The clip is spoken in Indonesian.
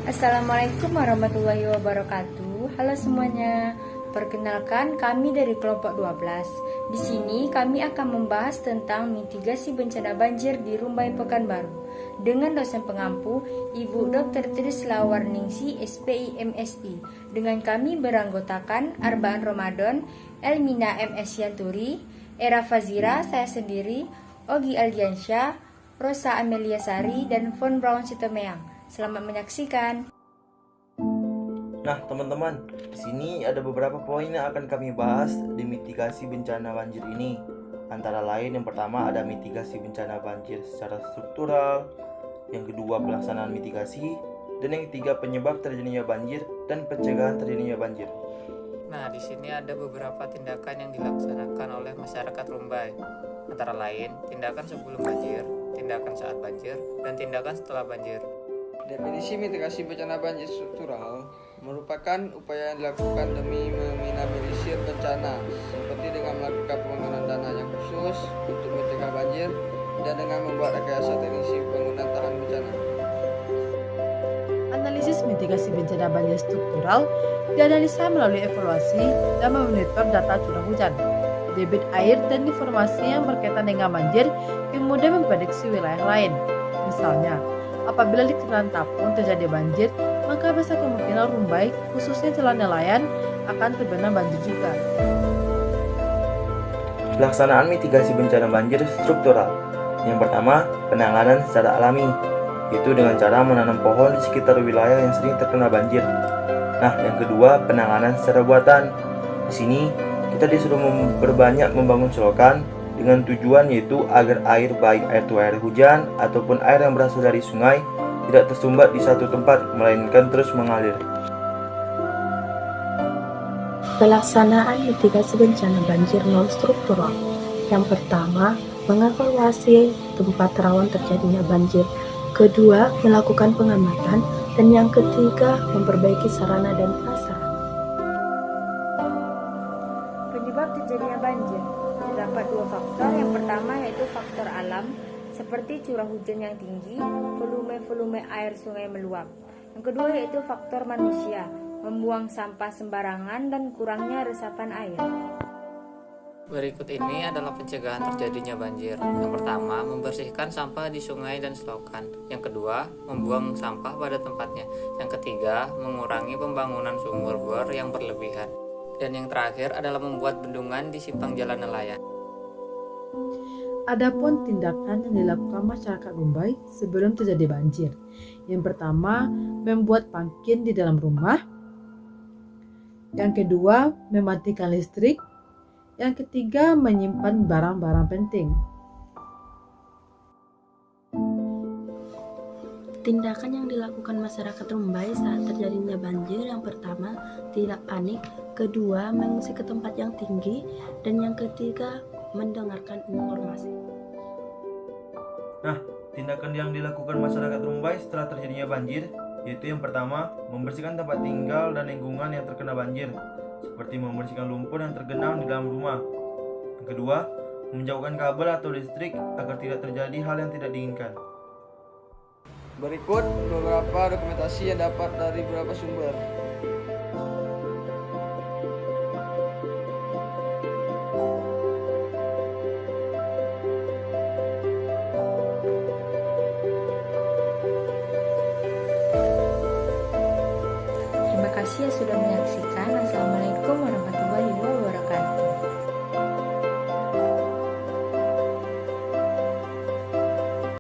Assalamualaikum warahmatullahi wabarakatuh. Halo semuanya. Perkenalkan, kami dari kelompok 12. Di sini kami akan membahas tentang mitigasi bencana banjir di Rumbai Pekanbaru dengan dosen pengampu Ibu Dr. Trisla Warningsi, SPI MSI. Dengan kami beranggotakan Arbaan Ramadan, Elmina MS Yanturi, Era Fazira, saya sendiri, Ogi Aldiansyah, Rosa Amelia Sari, dan Von Braun Sitomeang. Selamat menyaksikan. Nah, teman-teman, di sini ada beberapa poin yang akan kami bahas di mitigasi bencana banjir ini. Antara lain, yang pertama ada mitigasi bencana banjir secara struktural, yang kedua pelaksanaan mitigasi, dan yang ketiga penyebab terjadinya banjir dan pencegahan terjadinya banjir. Nah, di sini ada beberapa tindakan yang dilaksanakan oleh masyarakat Rumbai. Antara lain, tindakan sebelum banjir, tindakan saat banjir, dan tindakan setelah banjir. Definisi mitigasi bencana banjir struktural merupakan upaya yang dilakukan demi meminimalisir bencana, seperti dengan melakukan penggunaan dana yang khusus untuk mencegah banjir dan dengan membuat rekayasa teknisi penggunaan tahan bencana. Analisis mitigasi bencana banjir struktural dianalisa melalui evaluasi dan memonitor data curah hujan, debit air, dan informasi yang berkaitan dengan banjir yang mudah memprediksi wilayah lain. Misalnya, apabila di Kelurahan Tapung terjadi banjir, maka besar kemungkinan Rumbai, khususnya Jalan Nelayan, akan terbenam banjir juga. Pelaksanaan mitigasi bencana banjir struktural. Yang pertama, penanganan secara alami, yaitu dengan cara menanam pohon di sekitar wilayah yang sering terkena banjir. Nah, yang kedua, penanganan secara buatan. Di sini, kita disuruh memperbanyak membangun selokan dengan tujuan yaitu agar air, baik air tua air hujan ataupun air yang berasal dari sungai, tidak tersumbat di satu tempat, melainkan terus mengalir. Pelaksanaan mitigasi bencana banjir non struktural. Yang pertama, mengevaluasi tempat rawan terjadinya banjir. Kedua, melakukan pengamatan. Dan yang ketiga, memperbaiki sarana dan prasarana. Penyebab terjadinya banjir terdapat dua faktor. Yang pertama yaitu faktor alam, seperti curah hujan yang tinggi, volume air sungai meluap. Yang kedua yaitu faktor manusia, membuang sampah sembarangan dan kurangnya resapan air. Berikut ini adalah pencegahan terjadinya banjir. Yang pertama, membersihkan sampah di sungai dan selokan. Yang kedua, membuang sampah pada tempatnya. Yang ketiga, mengurangi pembangunan sumur bor yang berlebihan. Dan yang terakhir adalah membuat bendungan di simpang jalan nelayan. Adapun tindakan yang dilakukan masyarakat Rumbai sebelum terjadi banjir. Yang pertama, membuat pangkin di dalam rumah. Yang kedua, mematikan listrik. Yang ketiga, menyimpan barang-barang penting. Tindakan yang dilakukan masyarakat Rumbai saat terjadinya banjir, yang pertama, tidak panik. Kedua, mengungsi ke tempat yang tinggi. Dan yang ketiga, mendengarkan informasi. Nah, tindakan yang dilakukan masyarakat Rumbai setelah terjadinya banjir, yaitu yang pertama, membersihkan tempat tinggal dan lingkungan yang terkena banjir, seperti membersihkan lumpur yang tergenang di dalam rumah. Yang kedua, menjauhkan kabel atau listrik agar tidak terjadi hal yang tidak diinginkan. Berikut beberapa dokumentasi yang dapat dari beberapa sumber. Terima kasih yang sudah menyaksikan. Assalamualaikum warahmatullahi wabarakatuh.